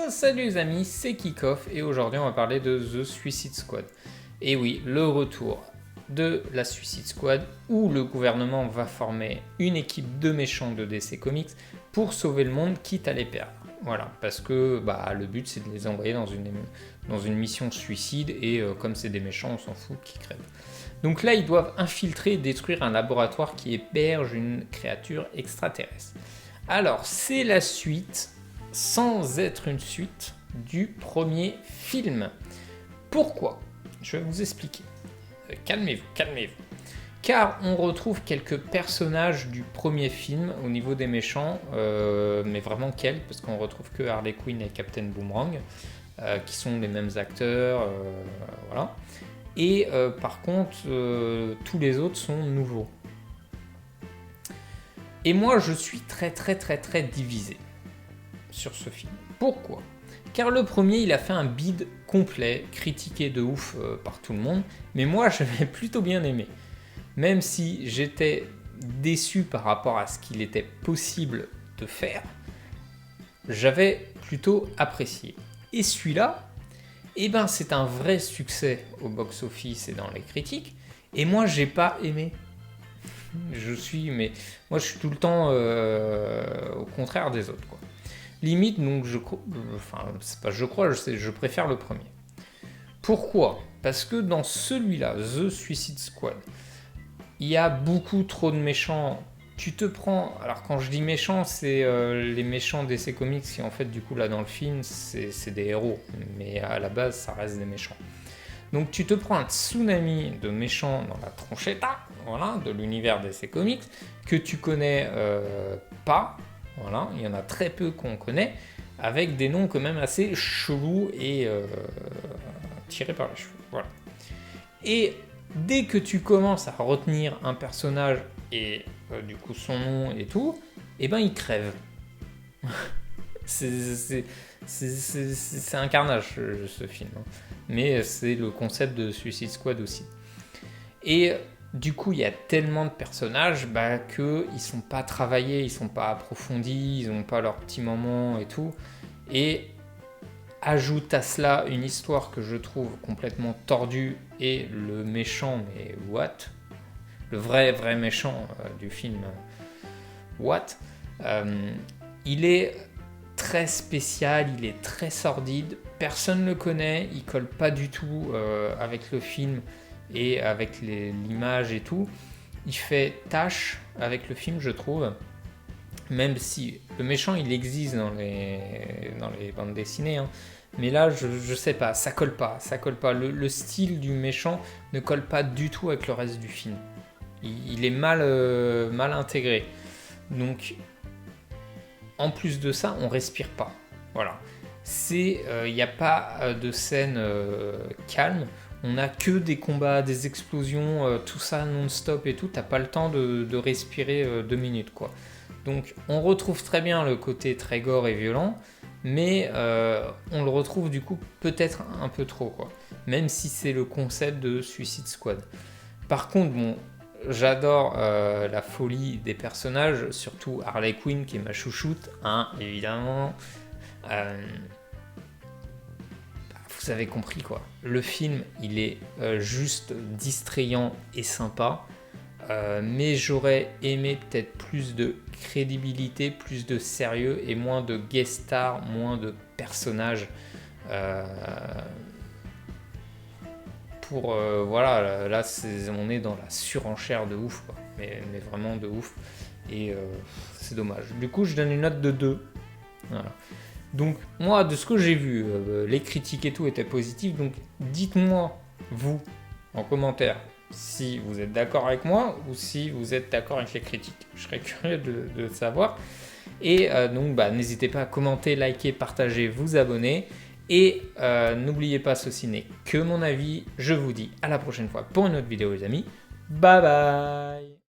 Salut les amis, c'est Kickoff et aujourd'hui on va parler de The Suicide Squad. Et oui, le retour de la Suicide Squad où le gouvernement va former une équipe de méchants de DC Comics pour sauver le monde quitte à les perdre. Voilà, parce que le but c'est de les envoyer dans une mission suicide et comme c'est des méchants on s'en fout qu'ils crèvent. Donc là ils doivent infiltrer et détruire un laboratoire qui héberge une créature extraterrestre. Alors c'est la suite sans être une suite du premier film. Pourquoi? Je vais vous expliquer. Calmez-vous. Car on retrouve quelques personnages du premier film au niveau des méchants, mais vraiment quels? Parce qu'on retrouve que Harley Quinn et Captain Boomerang, qui sont les mêmes acteurs, voilà. Et par contre, tous les autres sont nouveaux. Et moi, je suis très divisé sur ce film. Pourquoi? Car le premier, il a fait un bide complet, critiqué de ouf par tout le monde, mais moi, j'avais plutôt bien aimé. Même si j'étais déçu par rapport à ce qu'il était possible de faire, j'avais plutôt apprécié. Et celui-là, c'est un vrai succès au box-office et dans les critiques, et moi, j'ai pas aimé. Je suis tout le temps au contraire des autres, quoi. Limite, donc je préfère le premier. Pourquoi? Parce que dans celui-là, The Suicide Squad, il y a beaucoup trop de méchants. Tu te prends, alors quand je dis méchants, c'est les méchants DC Comics qui en fait du coup là dans le film c'est des héros, mais à la base ça reste des méchants. Donc tu te prends un tsunami de méchants dans la tronchetta, voilà, de l'univers DC Comics, que tu connais pas, voilà, il y en a très peu qu'on connaît, avec des noms quand même assez chelous et tirés par les cheveux, voilà. Et dès que tu commences à retenir un personnage et du coup son nom et tout, il crève. C'est un carnage ce film, hein. Mais c'est le concept de Suicide Squad aussi. Et du coup, il y a tellement de personnages qu'ils sont pas travaillés, ils sont pas approfondis, ils n'ont pas leur petit moment et tout. Et ajoute à cela une histoire que je trouve complètement tordue et le méchant, mais what? Le vrai méchant du film, what? Il est très spécial, il est très sordide, personne ne le connaît, il colle pas du tout avec le film et avec l'image et tout. Il fait tâche avec le film, je trouve, même si le méchant il existe dans les bandes dessinées, hein. Mais là je sais pas, ça colle pas. Le style du méchant ne colle pas du tout avec le reste du film. Il est mal intégré. Donc en plus de ça, on respire pas. Voilà. Il n'y a pas de scène calme. On n'a que des combats, des explosions, tout ça non-stop et tout. T'as pas le temps de respirer 2 minutes, quoi. Donc on retrouve très bien le côté très gore et violent, mais on le retrouve du coup peut-être un peu trop, quoi. Même si c'est le concept de Suicide Squad. Par contre, j'adore la folie des personnages, surtout Harley Quinn qui est ma chouchoute, hein, évidemment. Vous avez compris, quoi. Le film, il est juste distrayant et sympa, mais j'aurais aimé peut-être plus de crédibilité, plus de sérieux et moins de guest stars, moins de personnages. Voilà, là on est dans la surenchère de ouf, quoi. Mais vraiment de ouf, et c'est dommage. Du coup je donne une note de 2, voilà. Donc moi de ce que j'ai vu, les critiques et tout étaient positifs, donc dites-moi vous en commentaire si vous êtes d'accord avec moi ou si vous êtes d'accord avec les critiques, je serais curieux de savoir. Et donc n'hésitez pas à commenter, liker, partager, vous abonner. Et n'oubliez pas, ceci n'est que mon avis. Je vous dis à la prochaine fois pour une autre vidéo, les amis. Bye bye.